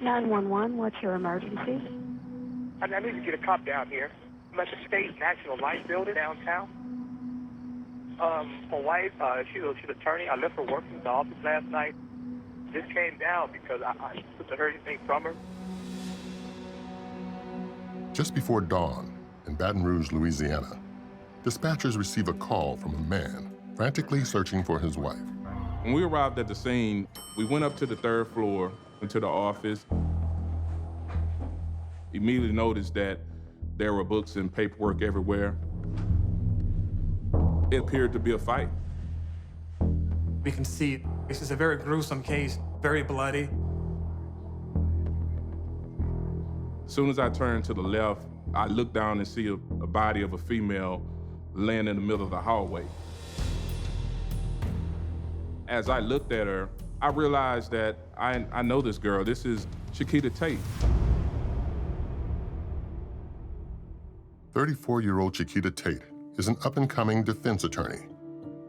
911, what's your emergency? I need to get a cop down here. I'm at the State National Light Building downtown. My wife, she's an attorney. I left her working in the office last night. Just came down because I couldn't hear anything from her. Just before dawn in Baton Rouge, Louisiana, dispatchers receive a call from a man frantically searching for his wife. When we arrived at the scene, we went up to the third floor, into the office. Immediately noticed that there were books and paperwork everywhere. It appeared to be a fight. We can see this is a very gruesome case, very bloody. As soon as I turned to the left, I looked down and see a body of a female laying in the middle of the hallway. As I looked at her, I realized that I know this girl. This is Chiquita Tate. 34-year-old Chiquita Tate is an up-and-coming defense attorney,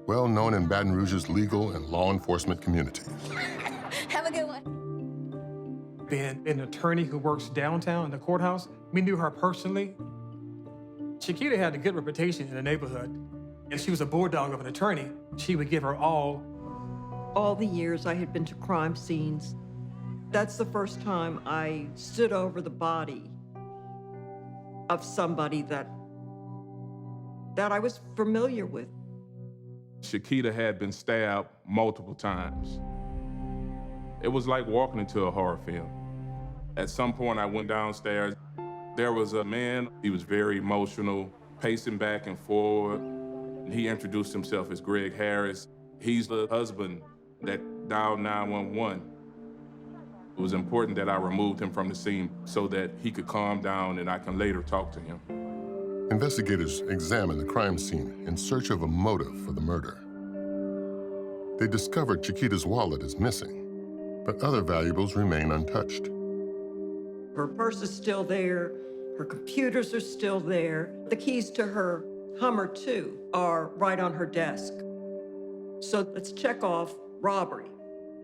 well known in Baton Rouge's legal and law enforcement communities. Have a good one. Being an attorney who works downtown in the courthouse, we knew her personally. Chiquita had a good reputation in the neighborhood, and she was a bulldog of an attorney. She would give her all. All the years I had been to crime scenes, that's the first time I stood over the body of somebody that I was familiar with. Chiquita had been stabbed multiple times. It was like walking into a horror film. At some point, I went downstairs. There was a man. He was very emotional, pacing back and forward. He introduced himself as Greg Harris. He's the husband that dialed 911. It was important that I removed him from the scene so that he could calm down and I can later talk to him. Investigators examine the crime scene in search of a motive for the murder. They discovered Chiquita's wallet is missing, but other valuables remain untouched. Her purse is still there. Her computers are still there. The keys to her Hummer, too, are right on her desk. So let's check off robbery.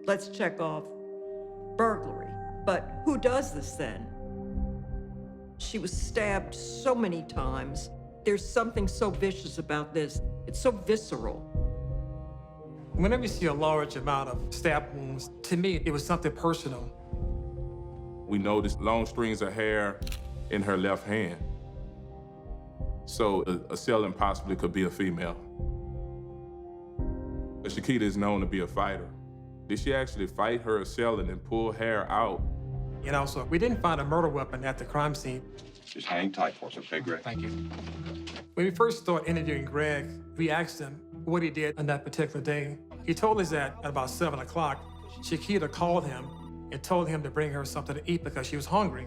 Let's check off burglary. But who does this then? She was stabbed so many times. There's something so vicious about this. It's so visceral. Whenever you see a large amount of stab wounds, to me, it was something personal. We noticed long strings of hair in her left hand. So a assailant possibly could be a female. But Chiquita is known to be a fighter. Did she actually fight her assailant and pull hair out? You know, so we didn't find a murder weapon at the crime scene. Just hang tight for us, okay, Greg? Thank you. When we first started interviewing Greg, we asked him what he did on that particular day. He told us that at about 7 o'clock, Chiquita called him and told him to bring her something to eat because she was hungry.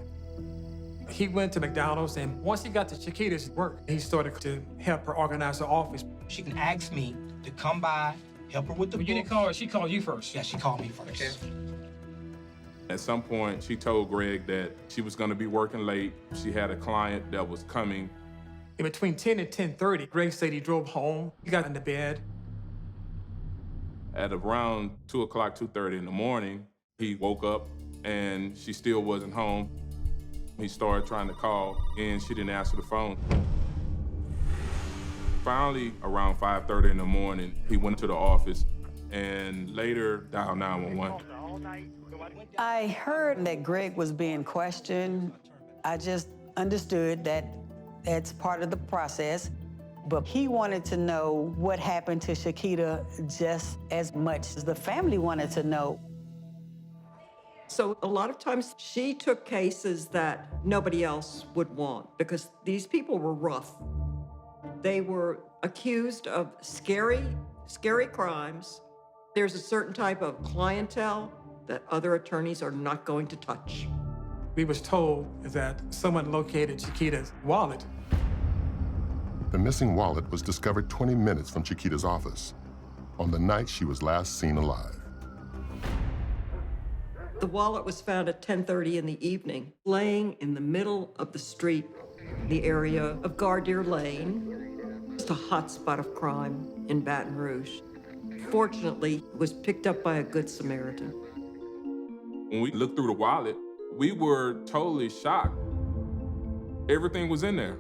He went to McDonald's, and once he got to Chiquita's work, he started to help her organize her office. She can ask me to come by, help her with the book. You didn't call her, she called you first. Yeah, she called me first. Okay. At some point, she told Greg that she was gonna be working late. She had a client that was coming. In between 10 and 10:30, Greg said he drove home. He got into bed. At around 2 o'clock, 2:30 in the morning, he woke up and she still wasn't home. He started trying to call and she didn't answer the phone. Finally, around 5:30 in the morning, he went to the office and later dialed 911. I heard that Greg was being questioned. I just understood that that's part of the process, but he wanted to know what happened to Chiquita just as much as the family wanted to know. So a lot of times she took cases that nobody else would want because these people were rough. They were accused of scary crimes. There's a certain type of clientele that other attorneys are not going to touch. We was told that someone located Chiquita's wallet. The missing wallet was discovered 20 minutes from Chiquita's office, on the night she was last seen alive. The wallet was found at 10:30 in the evening, laying in the middle of the street, the area of Gardier Lane. It's a hot spot of crime in Baton Rouge. Fortunately, was picked up by a good Samaritan. When we looked through the wallet, we were totally shocked. Everything was in there.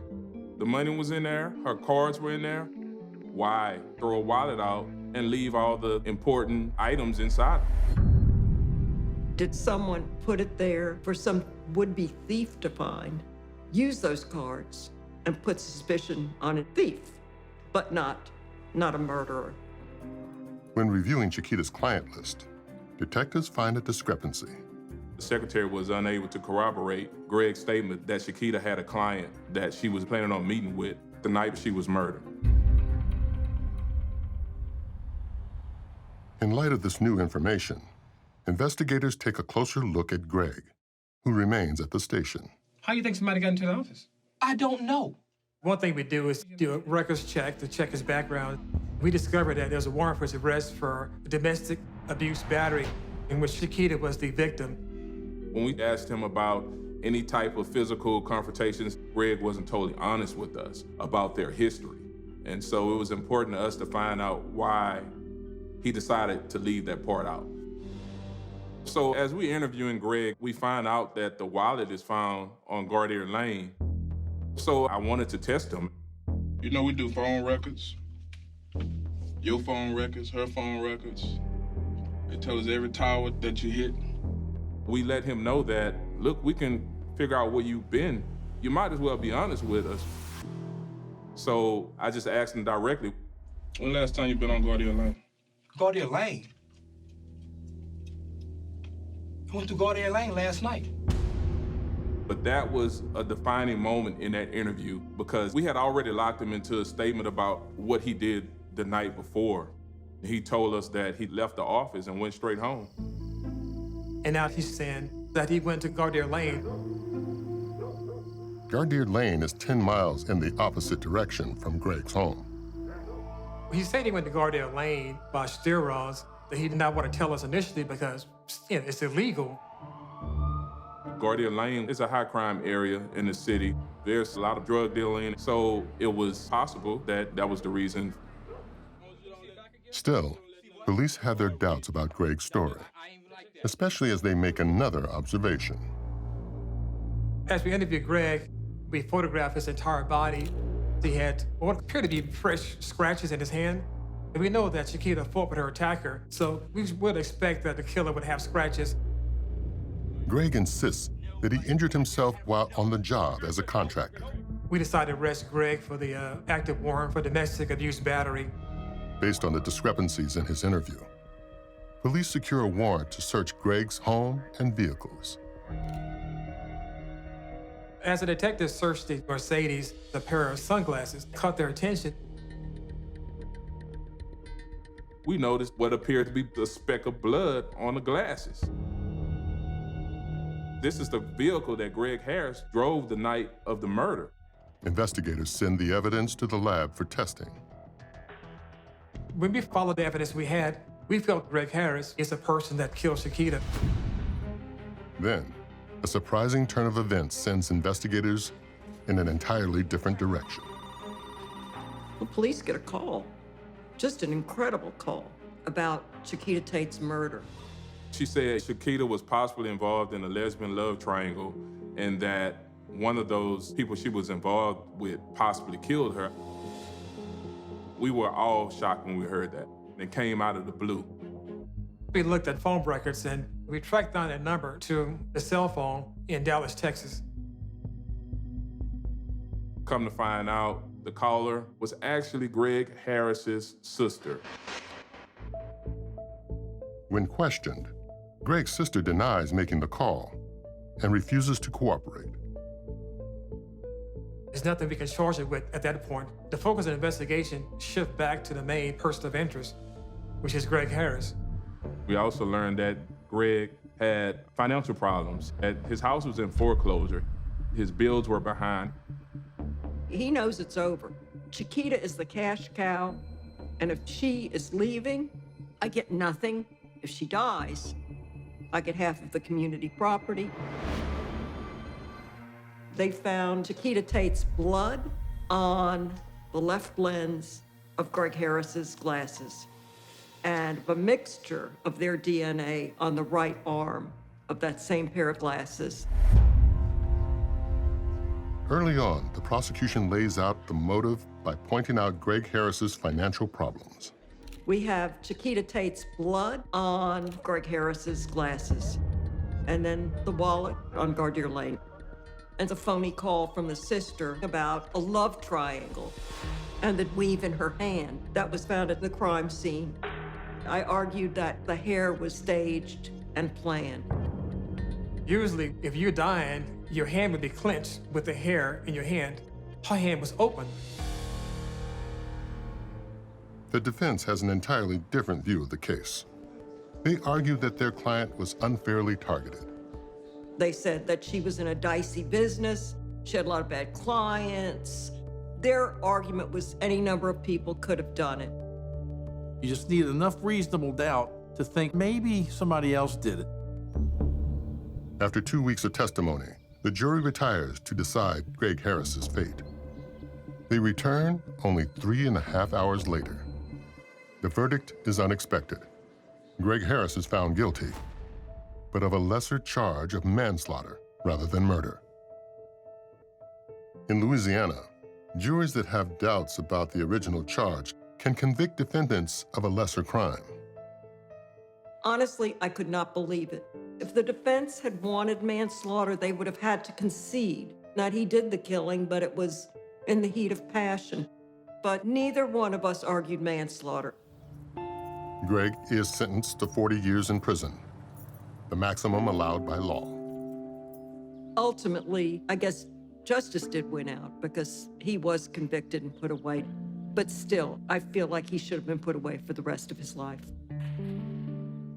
The money was in there, her cards were in there. Why throw a wallet out and leave all the important items inside? Did someone put it there for some would-be thief to find, use those cards, and put suspicion on a thief, but not a murderer? When reviewing Chiquita's client list, detectives find a discrepancy. The secretary was unable to corroborate Greg's statement that Chiquita had a client that she was planning on meeting with the night she was murdered. In light of this new information, investigators take a closer look at Greg, who remains at the station. How do you think somebody got into the office? I don't know. One thing we do is do a records check to check his background. We discovered that there's a warrant for his arrest for domestic abuse battery, in which Chiquita was the victim. When we asked him about any type of physical confrontations, Greg wasn't totally honest with us about their history. And so it was important to us to find out why he decided to leave that part out. So as we interviewing Greg, we find out that the wallet is found on Gardner Lane. So I wanted to test him. You know we do phone records. Your phone records, her phone records. They tell us every tower that you hit. We let him know that, look, we can figure out where you've been. You might as well be honest with us. So I just asked him directly. When last time you been on Gardner Lane? Gardner Lane. I went to Gardner Lane last night. But that was a defining moment in that interview because we had already locked him into a statement about what he did the night before. He told us that he left the office and went straight home. And now he's saying that he went to Gardner Lane. Gardner Lane is 10 miles in the opposite direction from Greg's home. He said he went to Gardner Lane by steroids that he did not want to tell us initially because it's illegal. Gardner Lane is a high crime area in the city. There's a lot of drug dealing, so it was possible that that was the reason. Still, police have their doubts about Greg's story, especially as they make another observation. As we interviewed Greg, we photographed his entire body. He had what appeared to be fresh scratches in his hand. And we know that Chiquita fought with her attacker, so we would expect that the killer would have scratches. Greg insists that he injured himself while on the job as a contractor. We decided to arrest Greg for the active warrant for domestic abuse battery. Based on the discrepancies in his interview, police secure a warrant to search Greg's home and vehicles. As the detectives searched the Mercedes, the pair of sunglasses caught their attention. We noticed what appeared to be a speck of blood on the glasses. This is the vehicle that Greg Harris drove the night of the murder. Investigators send the evidence to the lab for testing. When we followed the evidence we had, we felt Greg Harris is the person that killed Chiquita. Then, a surprising turn of events sends investigators in an entirely different direction. The police get a call, just an incredible call, about Chiquita Tate's murder. She said Chiquita was possibly involved in a lesbian love triangle and that one of those people she was involved with possibly killed her. We were all shocked when we heard that. It came out of the blue. We looked at phone records and we tracked down that number to the cell phone in Dallas, Texas. Come to find out, the caller was actually Greg Harris's sister. When questioned, Greg's sister denies making the call and refuses to cooperate. There's nothing we can charge it with at that point. The focus of the investigation shifts back to the main person of interest, which is Greg Harris. We also learned that Greg had financial problems, that his house was in foreclosure, his bills were behind. He knows it's over. Chiquita is the cash cow, and if she is leaving, I get nothing. If she dies, I get half of the community property. They found Chiquita Tate's blood on the left lens of Greg Harris's glasses. and a mixture of their DNA on the right arm of that same pair of glasses. Early on, the prosecution lays out the motive by pointing out Greg Harris's financial problems. We have Chiquita Tate's blood on Greg Harris's glasses, and then the wallet on Gardere Lane, and a phony call from the sister about a love triangle, and the weave in her hand that was found at the crime scene. I argued that the hair was staged and planned. Usually, if you're dying, your hand would be clenched with the hair in your hand. Her hand was open. The defense has an entirely different view of the case. They argue that their client was unfairly targeted. They said that she was in a dicey business, she had a lot of bad clients. Their argument was any number of people could have done it. You just need enough reasonable doubt to think maybe somebody else did it. After 2 weeks of testimony, the jury retires to decide Greg Harris's fate. They return only 3.5 hours later. The verdict is unexpected. Greg Harris is found guilty, but of a lesser charge of manslaughter rather than murder. In Louisiana, juries that have doubts about the original charge can convict defendants of a lesser crime. Honestly, I could not believe it. If the defense had wanted manslaughter, they would have had to concede that he did the killing, but it was in the heat of passion. But neither one of us argued manslaughter. Greg is sentenced to 40 years in prison, the maximum allowed by law. Ultimately, I guess justice did win out because he was convicted and put away. But still, I feel like he should have been put away for the rest of his life.